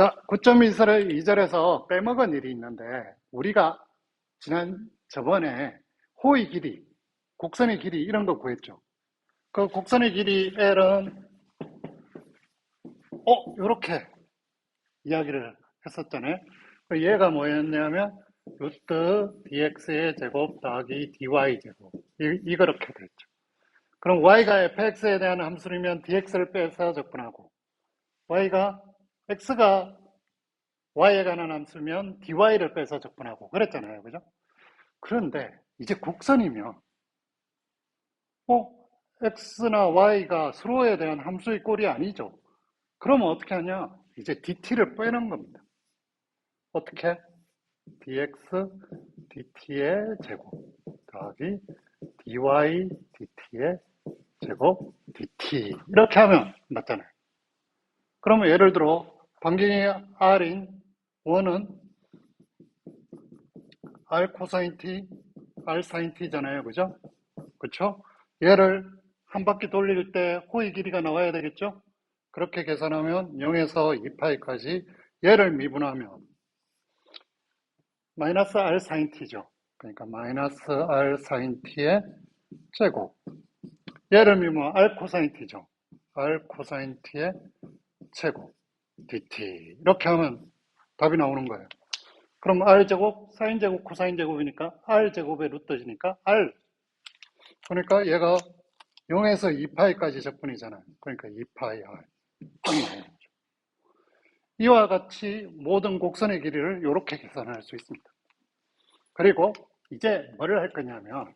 자, 9.2절에서 빼먹은 일이 있는데, 우리가 저번에 호의 길이, 곡선의 길이 이런 거 구했죠. 그 곡선의 길이 L은, 요렇게 이야기를 했었잖아요. 얘가 뭐였냐면, 루트 dx의 제곱 더하기 dy 제곱. 이렇게 됐죠. 그럼 y가 fx에 대한 함수이면 dx를 빼서 적분하고, x가 y에 관한 함수면 dy를 빼서 적분하고 그랬잖아요. 그죠? 그런데 이제 곡선이면 x나 y가 서로에 대한 함수의 꼴이 아니죠. 그러면 어떻게 하냐? 이제 dt를 빼는 겁니다. 어떻게? dx dt의 제곱 더하기 dy dt의 제곱 dt 이렇게 하면 맞잖아요. 그러면 예를 들어 반경이 r인 1은 r 코사인 t, r 사인 t잖아요. 그죠? 그렇죠? 얘를 한 바퀴 돌릴 때 호의 길이가 나와야 되겠죠? 그렇게 계산하면 0에서 2파이까지 얘를 미분하면 마이너스 r 사인 t죠. 그러니까 마이너스 r 사인 t의 제곱. 얘를 미분하면 r 코사인 t죠. r 코사인 t의 제곱 dt. 이렇게 하면 답이 나오는 거예요. 그럼 r제곱, 사인제곱, 코사인제곱이니까 r제곱의 루트지니까 r. 그러니까 얘가 0에서 2파이까지 적분이잖아요. 그러니까 2파이 r. 이와 같이 모든 곡선의 길이를 이렇게 계산할 수 있습니다. 그리고 이제 뭐를 할 거냐면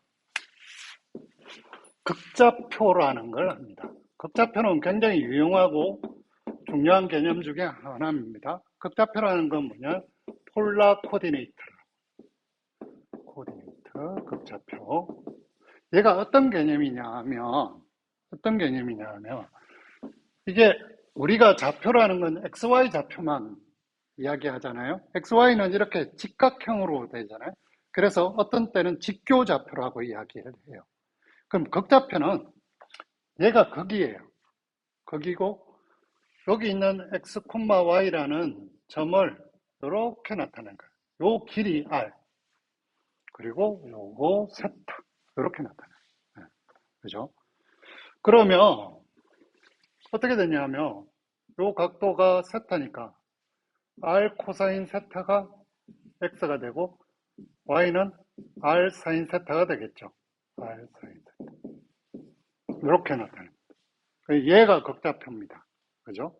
극좌표라는 걸 합니다. 극좌표는 굉장히 유용하고 중요한 개념 중에 하나입니다. 극좌표라는 건 뭐냐? 폴라 코디네이터, 극좌표. 얘가 어떤 개념이냐면 이게 우리가 좌표라는 건 XY 좌표만 이야기하잖아요. XY는 이렇게 직각형으로 되잖아요. 그래서 어떤 때는 직교 좌표라고 이야기를 해요. 그럼 극좌표는 얘가 극이에요. 극이고 여기 있는 X, Y라는 점을 이렇게 나타낸 거예요. 요 길이 R 그리고 요거 세타 이렇게 나타나요. 네. 그죠? 그러면 어떻게 되냐면 요 각도가 세타니까 R 코사인 세타가 X가 되고 Y는 R 사인 세타가 되겠죠. R 사인 세타. 이렇게 나타납니다. 얘가 극좌표입니다. 그죠?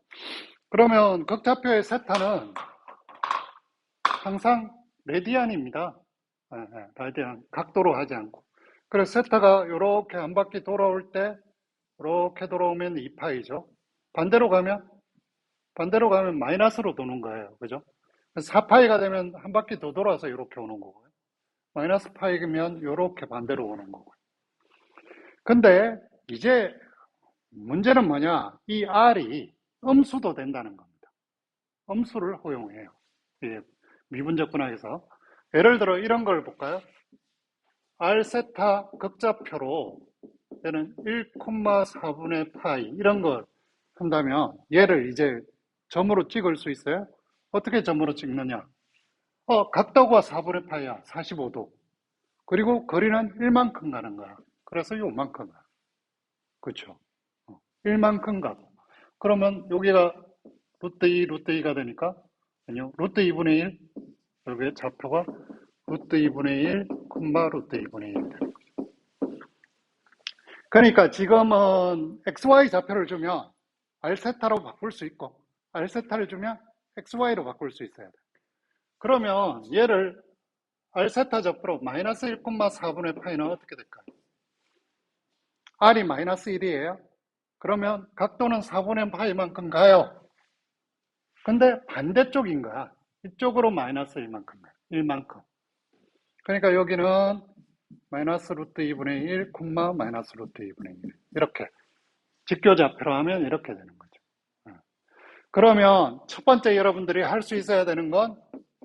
그러면 극좌표의 세타는 항상 레디안입니다. 라디안, 각도로 하지 않고. 그래서 세타가 이렇게 한 바퀴 돌아올 때 이렇게 돌아오면 2파이죠. 반대로 가면 마이너스로 도는 거예요. 그죠? 4파이가 되면 한 바퀴 더 돌아서 이렇게 오는 거고요. 마이너스 파이면 이렇게 반대로 오는 거고요. 근데 이제 문제는 뭐냐? 이 R이 음수도 된다는 겁니다. 음수를 허용해요. 미분적 분학에서. 예를 들어 이런 걸 볼까요? R 세타 극좌표로 얘는 1,4분의 파이 이런 걸 한다면 얘를 이제 점으로 찍을 수 있어요? 어떻게 점으로 찍느냐? 각도가 4분의 파이야. 45도. 그리고 거리는 1만큼 가는 거야. 그래서 요만큼 가. 그렇죠? 1만큼 가고. 그러면 여기가 루트 2, 루트 2가 되니까 아니요. 루트 2분의 1 여기 좌표가 루트 2분의 1, 루트 2분의 1 되는 거죠. 그러니까 지금은 XY 좌표를 주면 R세타로 바꿀 수 있고 R세타를 주면 XY로 바꿀 수 있어야 돼. 그러면 얘를 R세타 좌표로 마이너스 1,4분의 파이는 어떻게 될까요? R이 마이너스 1이에요. 그러면 각도는 4분의 파이만큼 가요. 근데 반대쪽인 거야. 이쪽으로 마이너스 1만큼 가요. 1만큼. 그러니까 여기는 마이너스 루트 2분의 1, 마이너스 루트 2분의 1. 이렇게 직교좌표로 하면 이렇게 되는 거죠. 그러면 첫 번째 여러분들이 할 수 있어야 되는 건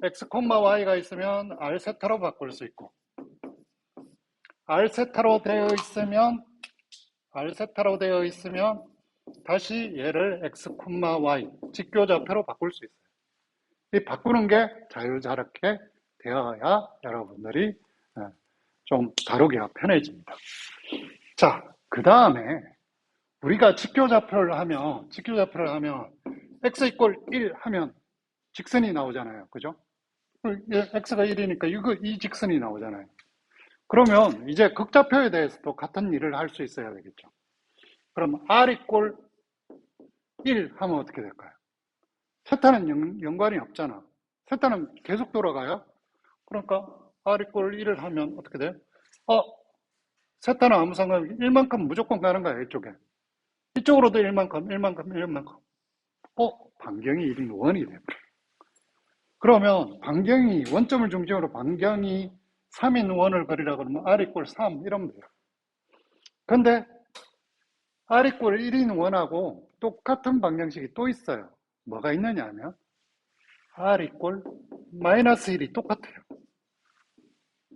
x, y가 있으면 r 세타로 바꿀 수 있고 r 세타로 되어 있으면 다시 얘를 x, y 직교좌표로 바꿀 수 있어요. 이 바꾸는 게 자유자재롭게 되어야 여러분들이 좀 다루기가 편해집니다. 자, 그 다음에 우리가 직교좌표를 하면 x 이꼴 1 하면 직선이 나오잖아요. 그죠? x가 1이니까 이 직선이 나오잖아요. 그러면 이제 극좌표에 대해서도 같은 일을 할 수 있어야 되겠죠. 그럼 r 이꼴 1 하면 어떻게 될까요? 세타는 연관이 없잖아. 세타는 계속 돌아가요. 그러니까 r 이꼴 1을 하면 어떻게 돼요? 세타는 아무 상관없이 1만큼 무조건 가는 거야, 이쪽에. 이쪽으로도 1만큼. 반경이 1인 원이 돼요. 그러면 반경이, 원점을 중심으로 반경이 3인 원을 그리라 그러면 r 이꼴 3 이러면 돼요. 근데 r 이꼴 1인 원하고 똑같은 방정식이 또 있어요. 뭐가 있느냐 하면 r 이꼴 마이너스 1이 똑같아요.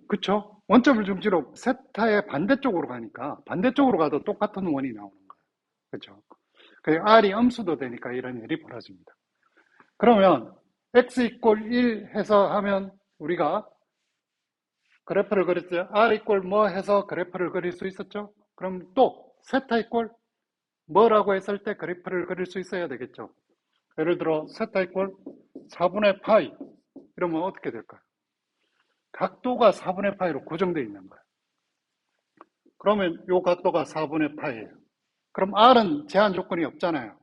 그쵸? 원점을 중심으로 세타의 반대쪽으로 가니까 반대쪽으로 가도 똑같은 원이 나오는 거예요. 그쵸? r이 음수도 되니까 이런 일이 벌어집니다. 그러면 x 이꼴 1 해서 하면 우리가 그래프를 그렸죠. r 이꼴 뭐 해서 그래프를 그릴 수 있었죠? 그럼 또 세타 이꼴 뭐라고 했을 때 그래프를 그릴 수 있어야 되겠죠. 예를 들어 세타 이꼴 4분의 파이 이러면 어떻게 될까요? 각도가 4분의 파이로 고정되어 있는 거예요. 그러면 이 각도가 4분의 파이예요. 그럼 r은 제한 조건이 없잖아요.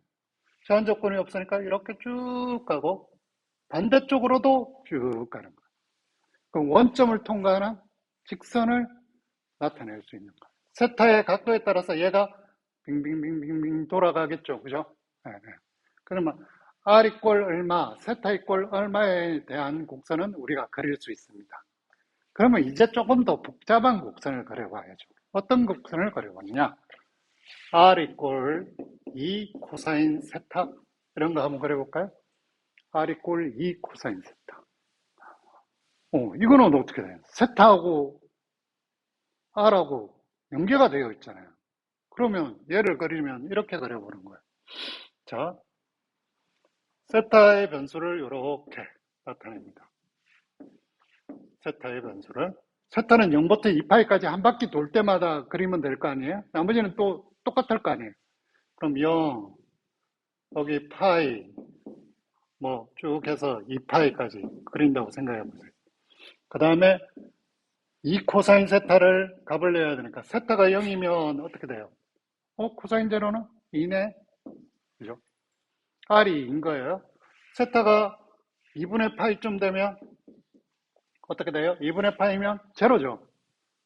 제한 조건이 없으니까 이렇게 쭉 가고 반대쪽으로도 쭉 가는 거예요. 그럼 원점을 통과하는 직선을 나타낼 수 있는 거예요. 세타의 각도에 따라서 얘가 빙빙빙빙빙 돌아가겠죠. 그죠? 네, 네. 그러면 r 이꼴 얼마, 세타 이꼴 얼마에 대한 곡선은 우리가 그릴 수 있습니다. 그러면 이제 조금 더 복잡한 곡선을 그려봐야죠. 어떤 곡선을 그려보느냐? r 이꼴 2 코사인 세타 이런 거 한번 그려볼까요? r 이꼴 2 코사인 세타. 이거는 어떻게 돼요? 세타하고 r하고 연계가 되어 있잖아요. 그러면 얘를 그리면 이렇게 그려보는 거예요. 자, 세타의 변수를 이렇게 나타냅니다. 세타의 변수를. 세타는 0부터 2파이까지 한 바퀴 돌 때마다 그리면 될 거 아니에요? 나머지는 또 똑같을 거 아니에요? 그럼 0, 여기 파이, 뭐 쭉 해서 2파이까지 그린다고 생각해 보세요. 그 다음에 2 코사인 세타를 값을 내야 되니까 세타가 0이면 어떻게 돼요? 코사인 제로는 2네? 그죠? r이 2인 거예요. 세타가 2분의 파이쯤 되면 어떻게 돼요? 2분의 파이면 제로죠.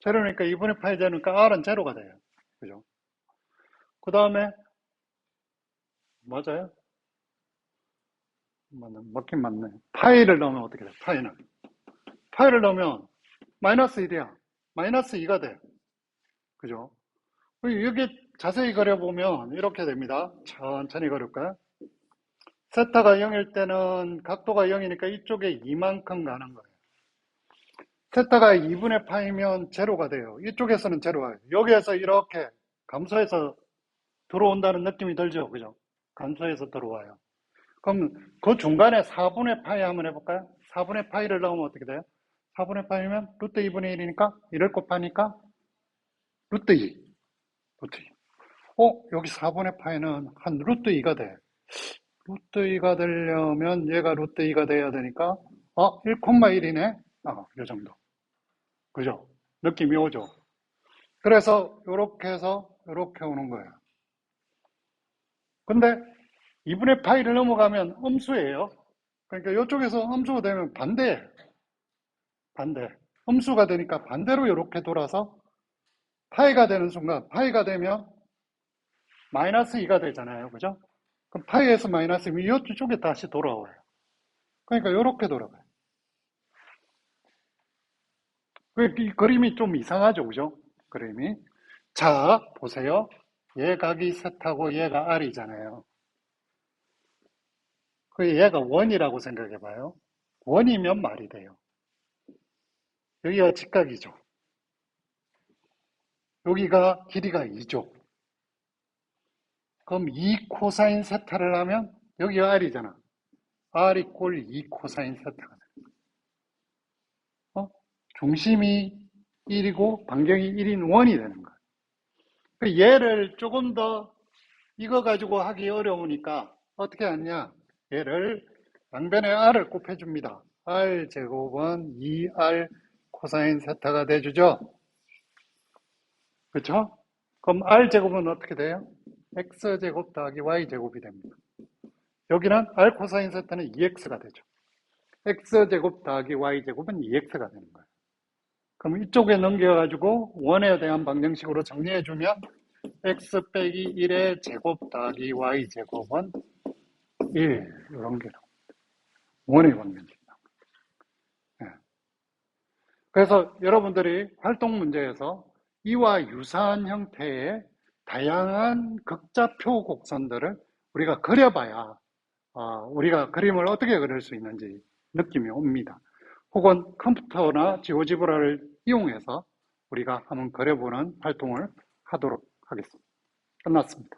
제로니까 2분의 파이 제로니까 r은 제로가 돼요. 그죠? 그 다음에 맞아요? 맞긴 맞네. 파이를 넣으면 어떻게 돼요? 파이를 넣으면 마이너스 1이야. 마이너스 2가 돼. 그죠? 여기 자세히 그려보면 이렇게 됩니다. 천천히 그릴까요? 세타가 0일 때는 각도가 0이니까 이쪽에 이만큼 가는 거예요. 세타가 2분의 파이면 제로가 돼요. 이쪽에서는 제로가 돼요. 여기에서 이렇게 감소해서 들어온다는 느낌이 들죠. 그죠? 감소해서 들어와요. 그럼 그 중간에 4분의 파이 한번 해볼까요? 4분의 파이를 넣으면 어떻게 돼요? 4분의 파이면 루트 2분의 1이니까 1을 곱하니까 루트 2. 루트 2. 여기 4분의 파이는 한 루트 2가 돼. 루트 2가 되려면 얘가 루트 2가 돼야 되니까 1,1이네? 요 정도. 그죠? 느낌이 오죠? 그래서 이렇게 해서 이렇게 오는 거예요. 근데 2분의 파이를 넘어가면 음수예요. 그러니까 이쪽에서 음수가 되면 반대. 음수가 되니까 반대로 이렇게 돌아서 파이가 되는 순간 파이가 되면 마이너스 2가 되잖아요. 그죠? 그럼 파이에서 마이너스 2, 이쪽에 다시 돌아와요. 그러니까 이렇게 돌아가요. 이 그림이 좀 이상하죠. 그죠? 그림이. 자, 보세요. 얘 각이 세타고 얘가 r이잖아요. 얘가 원이라고 생각해 봐요. 원이면 말이 돼요. 여기가 직각이죠. 여기가 길이가 2죠. 그럼 2 코사인 세타를 하면 여기가 r이잖아. R 이꼴 2 코사인 세타가 됩니다. 중심이 1이고 반경이 1인 원이 되는 거예요. 얘를 조금 더 이거 가지고 하기 어려우니까 어떻게 하냐? 얘를 양변에 R을 곱해줍니다. R 제곱은 2R 코사인 세타가 돼주죠? 그렇죠? 그럼 R 제곱은 어떻게 돼요? X 제곱 더하기 Y 제곱이 됩니다. 여기는 R 코사인 세타는 2X가 되죠. X 제곱 더하기 Y 제곱은 2X가 되는 거예요. 그럼 이쪽에 넘겨가지고 원에 대한 방정식으로 정리해주면 X 빼기 1의 제곱 더하기 Y 제곱은 1 이런 게 나옵니다. 원의 방정식. 네. 그래서 여러분들이 활동 문제에서 이와 유사한 형태의 다양한 극좌표 곡선들을 우리가 그려봐야 우리가 그림을 어떻게 그릴 수 있는지 느낌이 옵니다. 혹은 컴퓨터나 지오지브라를 이용해서 우리가 한번 그려보는 활동을 하도록 하겠습니다. 끝났습니다.